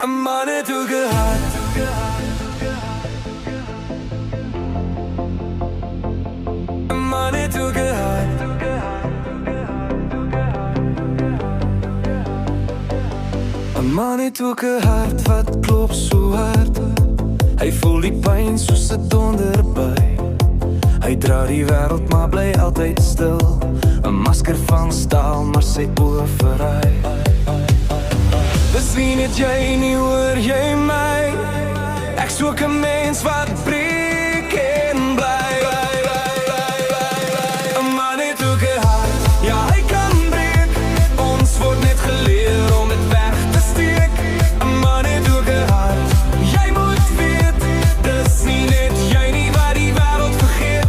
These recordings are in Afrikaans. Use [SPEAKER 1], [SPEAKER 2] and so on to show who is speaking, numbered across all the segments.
[SPEAKER 1] 'n man het ook 'n hart. 'n man het ook 'n hart. 'n man het ook 'n hart wat klop so hard. Hy voel die pyn soos 'n donderby. Hy dra die wêreld maar bly altyd stil. 'n masker van staal maar sy oë verraai. Dis nie net jy nie, hoor jy my? Ek soek 'n mens wat breek en bly. 'n man het ook 'n hart, ja hy kan breek. Ons word net geleer om dit weg te steek. 'n man het ook 'n hart, jy moet weet. Dis nie net jy nie wat die wêreld vergeet.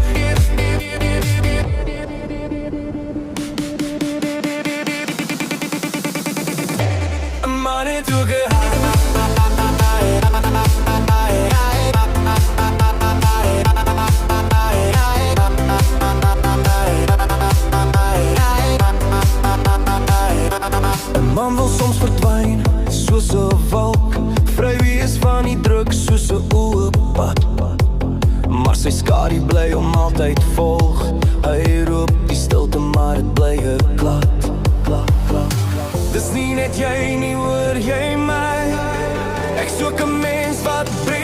[SPEAKER 1] 'n man het ook 'n hart. 'n man wil soms verdwyn, soos 'n wolk. Vry wees van die druk soos 'n oë pad. Maar sy skadu bly hom altyd volg. Hy roep die stilte, maar dit bly 'n klad. Dis nie net jy nie, hoor jy my? Ek soek 'n mens wat breek